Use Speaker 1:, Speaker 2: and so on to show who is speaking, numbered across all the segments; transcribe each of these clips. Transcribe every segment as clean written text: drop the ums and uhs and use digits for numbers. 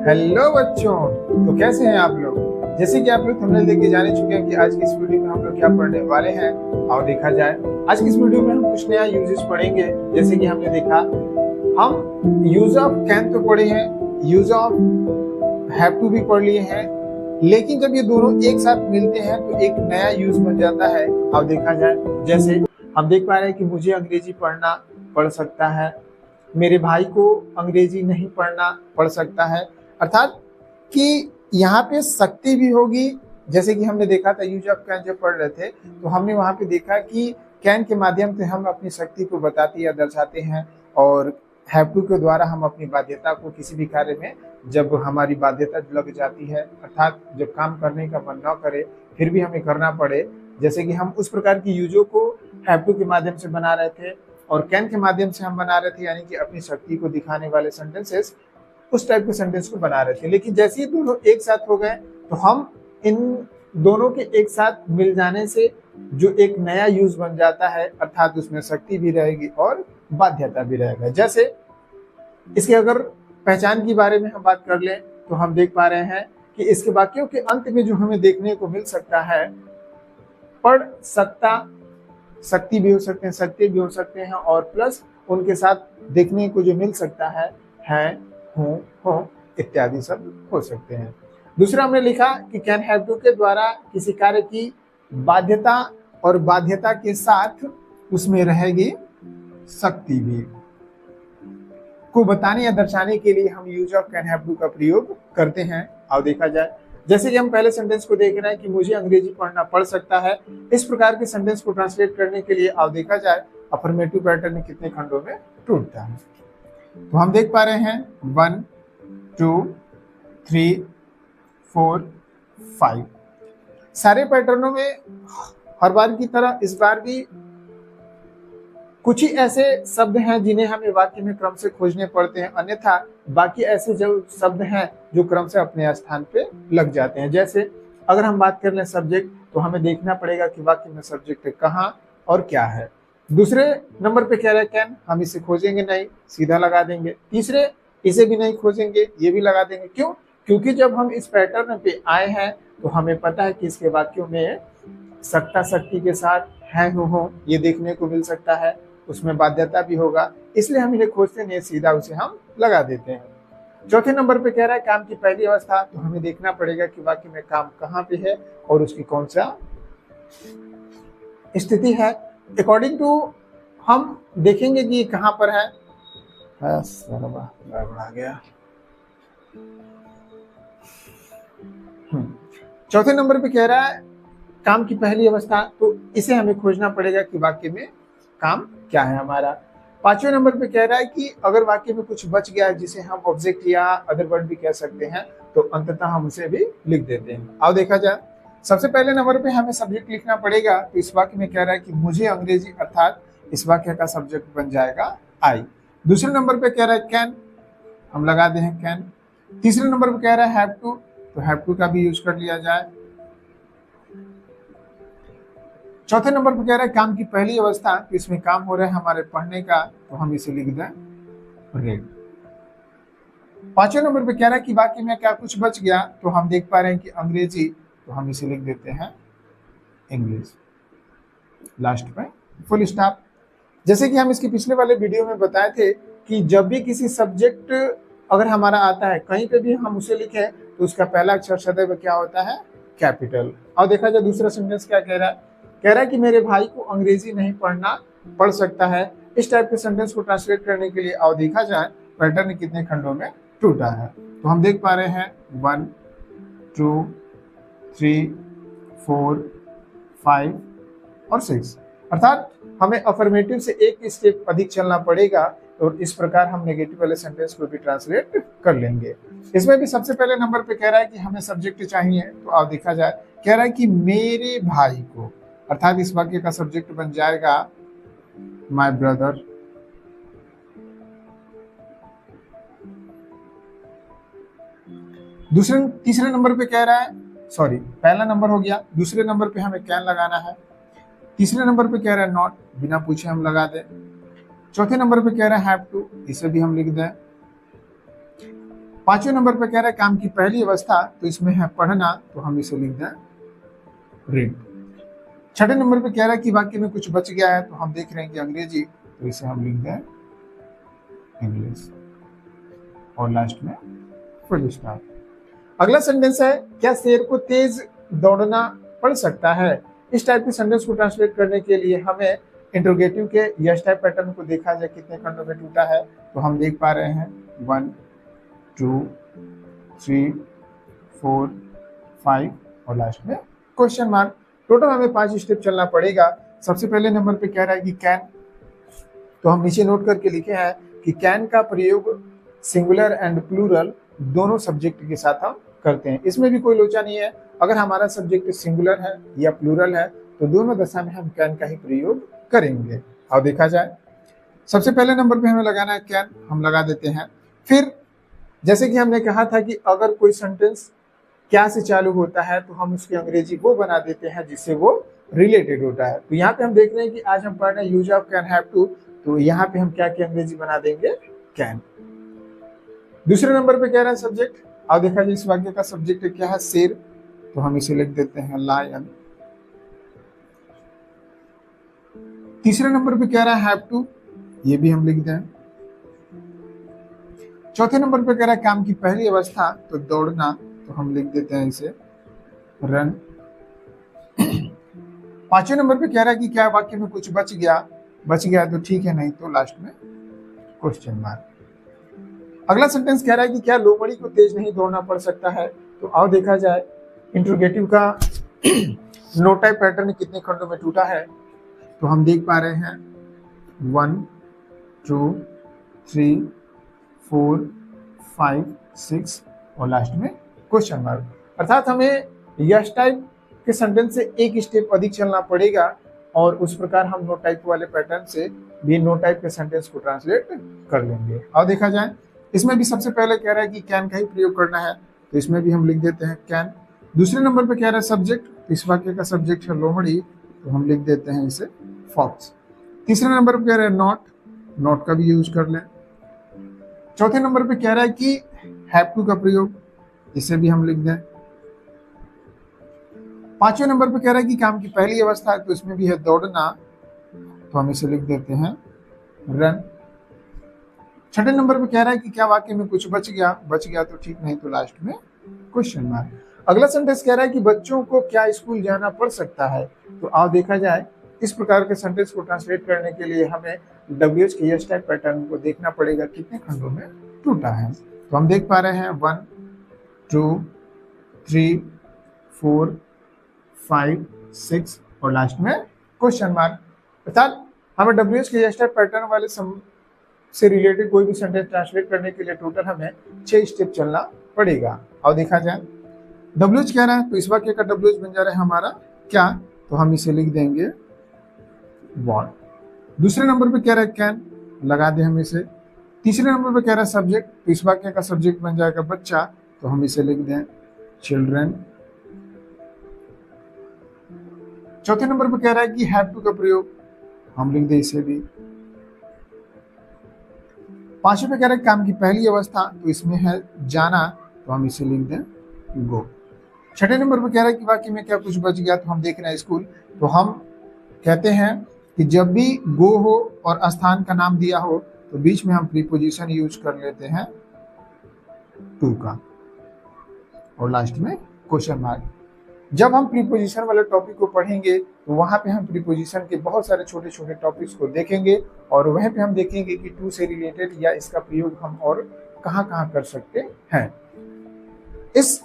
Speaker 1: Hello बच्चों। तो कैसे हैं आप लोग। जैसे कि आप लोग थंबनेल देख के जाने चुके हैं कि आज की इस वीडियो में हम लोग क्या पढ़ने वाले हैं। और देखा जाए आज की इस वीडियो में हम कुछ नया यूजेस पढ़ेंगे। जैसे कि हमने देखा हम यूज ऑफ कैन तो पढ़े हैं, यूज ऑफ हैव टू भी पढ़ लिए हैं, लेकिन जब ये दोनों एक साथ मिलते हैं तो एक नया यूज बन जाता है। और देखा जाए जैसे हम देख पा रहे हैं कि मुझे अंग्रेजी पढ़ना पड़ सकता है, मेरे भाई को अंग्रेजी नहीं पढ़ना पड़ सकता है। अर्थात कि यहाँ पे शक्ति भी होगी। जैसे कि हमने देखा था यूज ऑफ कैन जब पढ़ रहे थे तो हमने वहां पे देखा कि कैन के माध्यम से हम अपनी शक्ति को बताते या दर्शाते हैं, और हैव टू के द्वारा हम अपनी बाध्यता को किसी भी कार्य में जब हमारी बाध्यता लग जाती है, अर्थात जब काम करने का मन न करे फिर भी हमें करना पड़े, जैसे कि हम उस प्रकार की यूजों को हैव टू के माध्यम से बना रहे थे और कैन के माध्यम से हम बना रहे थे, यानी कि अपनी शक्ति को दिखाने वाले सेंटेंसेस, उस टाइप के सेंटेंस को बना रहे थे। लेकिन जैसे ही दोनों एक साथ हो गए तो हम इन दोनों के एक साथ मिल जाने से जो एक नया यूज बन जाता है, अर्थात उसमें शक्ति भी रहेगी और बाध्यता भी रहेगा। जैसे इसके अगर पहचान के बारे में हम बात कर लें तो हम देख पा रहे हैं कि इसके वाक्यों के अंत में जो हमें देखने को मिल सकता है, पढ़ सकता, शक्ति भी हो सकते हैं, सत्य भी हो सकते हैं, और प्लस उनके साथ देखने को जो मिल सकता है, हूं, हो इत्यादि सब हो सकते हैं। दूसरा हमने लिखा कि कैन हैव टू के द्वारा किसी कार्य की बाध्यता और बाध्यता के साथ उसमें रहेगी शक्ति भी को बताने या दर्शाने के लिए हम use of can have to का प्रयोग करते हैं। और देखा जाए जैसे कि हम पहले सेंटेंस को देख रहे हैं कि मुझे अंग्रेजी पढ़ना पड़ सकता है, इस प्रकार के सेंटेंस को ट्रांसलेट करने के लिए अब देखा जाए अफर्मेटिव पैटर्न कितने खंडों में टूटता है। तो हम देख पा रहे हैं 1 2 3 4 5 सारे पैटर्नों में हर बार की तरह इस बार भी कुछ ही ऐसे शब्द हैं जिन्हें हमें वाक्य में क्रम से खोजने पड़ते हैं, अन्यथा बाकी ऐसे जो शब्द हैं जो क्रम से अपने स्थान पे लग जाते हैं। जैसे अगर हम बात कर लें सब्जेक्ट, तो हमें देखना पड़ेगा कि वाक्य में सब्जेक्ट कहाँ और क्या है। दूसरे नंबर पे कह रहे हैं कैन, हम इसे खोजेंगे नहीं, सीधा लगा देंगे। तीसरे इसे भी नहीं खोजेंगे, ये भी लगा देंगे। क्यों? क्योंकि जब हम इस पैटर्न पे आए हैं तो हमें पता है कि इसके वाक्यों में सत्ता शक्ति के साथ है हो ये देखने को मिल सकता है, उसमें बाध्यता भी होगा, इसलिए हम इन्हें खोजते नहीं, सीधा उसे हम लगा देते हैं। चौथे नंबर पे कह रहा है काम की पहली अवस्था, तो हमें देखना पड़ेगा कि वाक्य में काम कहाँ पे है और उसकी कौन सा स्थिति है। अकॉर्डिंग टू हम देखेंगे कि कहाँ पर है। गड़बड़ा गया। चौथे नंबर पे कह रहा है काम की पहली अवस्था, तो इसे हमें खोजना पड़ेगा कि वाक्य में काम क्या है हमारा। पांचवें नंबर पे कह रहा है कि अगर वाक्य में कुछ बच गया जिसे हम ऑब्जेक्ट या अदर वर्ड भी कह सकते हैं, तो अंततः हम उसे भी लिख देते हैं। अब देखा जाए सबसे पहले नंबर पे हमें सब्जेक्ट लिखना पड़ेगा। तो इस वाक्य में कह रहा है कि मुझे अंग्रेजी, अर्थात इस वाक्य का सब्जेक्ट बन जाएगा आई। दूसरे नंबर पे कह रहा है कैन, हम लगा दे हैं कैन। तीसरे नंबर पे कह रहा है हैव टू, तो हैव टू का भी यूज कर लिया जाए। चौथे नंबर पर कह रहा है काम की पहली अवस्था, तो इसमें काम हो रहा है हमारे पढ़ने का, तो हम इसे लिख दें रेड। पांचवें नंबर पे कह रहा है कि वाक्य में क्या कुछ बच गया, तो हम देख पा रहे हैं कि अंग्रेजी, तो हम इसे लिख देते हैं इंग्लिश। लास्ट में फुल स्टॉप। जैसे कि हम इसके पिछले वाले वीडियो में बताए थे कि जब भी किसी सब्जेक्ट अगर हमारा आता है कहीं पे भी हम उसे लिखें तो उसका पहला अक्षर सदैव क्या होता है, कैपिटल। और देखा जाए दूसरा सेंटेंस क्या कह रहा है, कह रहा है कि मेरे भाई को अंग्रेजी नहीं पढ़ना पड़ सकता है। इस टाइप के सेंटेंस को ट्रांसलेट करने के लिए और देखा जाए पैटर्न कितने खंडों में टूटा है, तो हम देख पा रहे हैं 1 2 3 4 5 और 6। अर्थात हमें अफर्मेटिव से एक स्टेप अधिक चलना पड़ेगा, और इस प्रकार हम नेगेटिव वाले सेंटेंस को भी ट्रांसलेट कर लेंगे। इसमें भी सबसे पहले नंबर पे कह रहा है कि हमें सब्जेक्ट चाहिए, तो अब देखा जाए कह रहा है कि मेरे भाई को, अर्थात इस वाक्य का सब्जेक्ट बन जाएगा माय ब्रदर। तीसरे नंबर पे कह रहा है, सॉरी पहला नंबर हो गया, दूसरे नंबर पे हमें कैन लगाना है। तीसरे नंबर पे कह रहा है नॉट, बिना पूछे हम लगा दें। चौथे नंबर पे कह रहा है हैव टू, इसे भी हम लिख दें। 5वें नंबर पे कह रहा है काम की पहली अवस्था, तो इसमें है पढ़ना, तो हम इसे लिख दें रीड। 6ठे नंबर पे कह रहा है कि वाक्य में कुछ बच गया है, तो हम देख रहे हैं कि अंग्रेजी, तो इसे हम लिख दें इंग्लिश और लास्ट में फुल स्टॉप। अगला सेंटेंस है क्या शेर को तेज दौड़ना पड़ सकता है। इस टाइप के सेंटेंस को ट्रांसलेट करने के लिए हमें इंट्रोगेटिव के यस टाइप पैटर्न को देखा जाए कितने खंडों में टूटा है, तो हम देख पा रहे हैं 1 2 3 4 5 और लास्ट में क्वेश्चन मार्क। टोटल हमें 5 स्टेप चलना पड़ेगा। सबसे पहले नंबर पे कह रहा है कि कैन, तो हम नीचे नोट करके लिखे हैं कि कैन का प्रयोग सिंगुलर एंड प्लूरल दोनों सब्जेक्ट के साथ हम करते हैं। इसमें भी कोई लोचा नहीं है, अगर हमारा सब्जेक्ट सिंगुलर है या प्लूरल है तो दोनों दशा में हम कैन का ही प्रयोग करेंगे। अब देखा जाए, सबसे पहले नंबर पे हमें लगाना है कैन, हम लगा देते हैं। फिर जैसे कि हमने कहा था कि अगर कोई सेंटेंस क्या से चालू होता है तो हम उसकी अंग्रेजी वो बना देते हैं जिससे वो रिलेटेड होता है। तो यहाँ पे हम देख रहे हैं कि आज हम पढ़ रहे हैं use of can have to, तो यहाँ पे हम क्या की अंग्रेजी बना देंगे कैन। दूसरे नंबर पे कह रहा है सब्जेक्ट। अब देखा जाए इस वाक्य का सब्जेक्ट क्या है शेर, तो हम इसे लिख देते हैं लायन। तीसरे नंबर पे कह रहा है हैव टू, ये भी हम लिख दें। चौथे नंबर पे कह रहा है काम की पहली अवस्था, तो दौड़ना, तो हम लिख देते हैं इसे रन। 5वें नंबर पे कह रहा है कि क्या वाक्य में कुछ बच गया तो ठीक है, नहीं तो लास्ट में क्वेश्चन मार्क। अगला सेंटेंस कह रहा है कि क्या लोमड़ी को तेज नहीं दौड़ना पड़ सकता है। तो आओ देखा जाए इंट्रोगेटिव का नो टाइप पैटर्न कितने खंडों में टूटा है, तो हम देख पा रहे हैं 1 2 3 4 5 6 और लास्ट में क्वेश्चन मार्क। अर्थात हमें यस टाइप के सेंटेंस से एक स्टेप अधिक चलना पड़ेगा और उस प्रकार हम नो टाइप वाले पैटर्न से भी नो टाइप के सेंटेंस को ट्रांसलेट कर लेंगे। और देखा जाए इसमें भी सबसे पहले कह रहा है कि कैन का ही प्रयोग करना है, तो इसमें भी हम लिख देते हैं कैन। दूसरे नंबर पे कह रहा है सब्जेक्ट, इस वाक्य का सब्जेक्ट है लोमड़ी, तो हम लिख देते हैं इसे फॉक्स। तीसरे नंबर पे कह रहा है नॉट का भी यूज कर लें। चौथे नंबर पे कह रहा है कि हैव टू का प्रयोग, इसे भी हम लिख दें। 5वें नंबर पे कह रहा है कि काम की पहली अवस्था है, तो इसमें भी है दौड़ना, तो हम इसे लिख देते हैं रन। 6ठे नंबर पे कह रहा है कि क्या वाक्य में कुछ बच गया तो ठीक, नहीं तो लास्ट में क्वेश्चन मार्क। अगला सेंटेंस कह रहा है कि बच्चों को क्या स्कूल जाना पड़ सकता है। तो आओ देखा जाए इस प्रकार के सेंटेंस को ट्रांसलेट करने के लिए हमें WH के यस टाइप पैटर्न को देखना पड़ेगा कितने खंडों में टूटा है। तो हम देख पा रहे हैं 1 2 3 4 5 6 और लास्ट में क्वेश्चन मार्क। अर्थात हमें WH के यस टाइप पैटर्न वाले से रिलेटेड कोई भी सेंटेंस ट्रांसलेट करने के लिए टोटल हमें 6 स्टेप चलना पड़ेगा। और देखा जाए WH कह रहा है, तो इस वाक्य का WH बन जा रहा है हमारा क्या, तो हम इसे लिख देंगे वॉट। दूसरे नंबर पे कह रहा है कैन, लगा दें हम इसे। तीसरे नंबर पे कह रहा है सब्जेक्ट, तो इस वाक्य का सब्जेक्ट बन जाएगा बच्चा, तो हम इसे लिख दें चिल्ड्रन। चौथे नंबर पे कह रहा है कि हैव टू का प्रयोग, हम लिख दें इसे भी। 5वें पे कह रहा है काम की पहली अवस्था, तो इसमें है जाना, तो हम इसे लिख दें गो। 6ठे नंबर पे कह रहा है कि वाक्य में क्या कुछ बच गया, तो हम देख रहे हैं स्कूल, तो हम कहते हैं कि जब भी गो हो और स्थान का नाम दिया हो तो बीच में हम प्रीपोजिशन यूज कर लेते हैं टू का और लास्ट में क्वेश्चन मार्क। जब हम प्रीपोजिशन वाले टॉपिक को पढ़ेंगे तो वहां पे हम प्रीपोजिशन के बहुत सारे छोटे छोटे टॉपिक्स को देखेंगे और वहीं पे हम देखेंगे कि टू से रिलेटेड या इसका प्रयोग हम और कहाँ कर सकते हैं। इस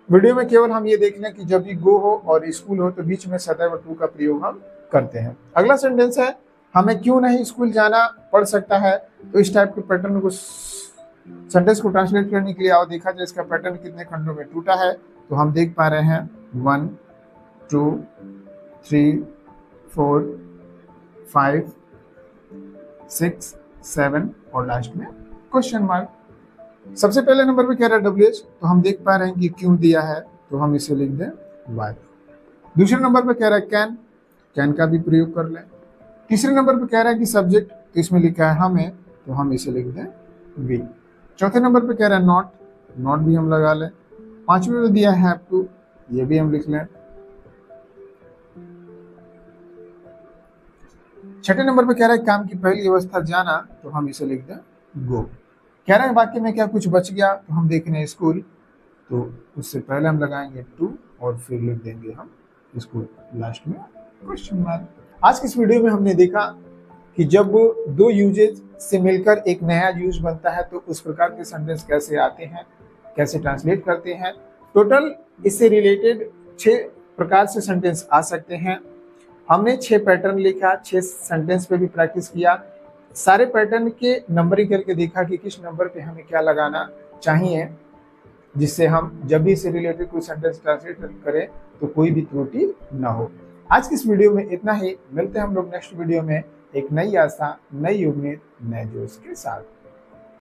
Speaker 1: वीडियो में केवल हम ये देख लें कि जब भी गो हो और स्कूल हो तो बीच में सदैव टू का प्रयोग हम करते हैं। अगला सेंटेंस है हमें क्यों नहीं स्कूल जाना पड़ सकता है। तो इस टाइप के पैटर्न को सेंटेंस को ट्रांसलेट करने के लिए आओ देखा जाए इसका पैटर्न कितने खंडों में टूटा है। तो हम देख पा रहे हैं 1 2 3 4 5 6 7 और लास्ट में क्वेश्चन मार्क। सबसे पहले नंबर पे कह रहा है WH, तो हम देख पा रहे हैं कि क्यों दिया है, तो हम इसे लिख दें वाई। दूसरे नंबर पे कह रहा है कैन का भी प्रयोग कर लें। तीसरे नंबर पे कह रहा है कि सब्जेक्ट, तो इसमें लिखा है हमें, तो हम इसे लिख दें वी। चौथे नंबर पे कह रहा है नॉट भी हम लगा लें। पांचवें में दिया हैव टू, ये भी हम लिख लें। छठे नंबर पे कह रहा है काम की पहली अवस्था जाना, तो हम इसे लिख दें गो। कह रहा है वाक्य में क्या कुछ बच गया, तो हम देख रहे हैं स्कूल, तो उससे पहले हम लगाएंगे टू और फिर लिख देंगे हम स्कूल, लास्ट में क्वेश्चन मार्क। आज की इस वीडियो में हमने देखा कि जब दो यूजेज से मिलकर एक नया यूज बनता है तो उस प्रकार के सेंटेंस कैसे आते हैं, कैसे ट्रांसलेट करते हैं। टोटल इससे रिलेटेड 6 प्रकार से सेंटेंस आ सकते हैं। हमने 6 पैटर्न लिखा, 6 सेंटेंस पे भी प्रैक्टिस किया, सारे पैटर्न के नंबरिंग करके देखा कि किस नंबर पे हमें क्या लगाना चाहिए, जिससे हम जब भी इससे रिलेटेड कोई सेंटेंस ट्रांसलेट करें तो कोई भी त्रुटि ना हो। आज की इस वीडियो में इतना ही। मिलते हैं हम लोग नेक्स्ट वीडियो में एक नई आशा, नई उम्मीद, नए जोश के साथ।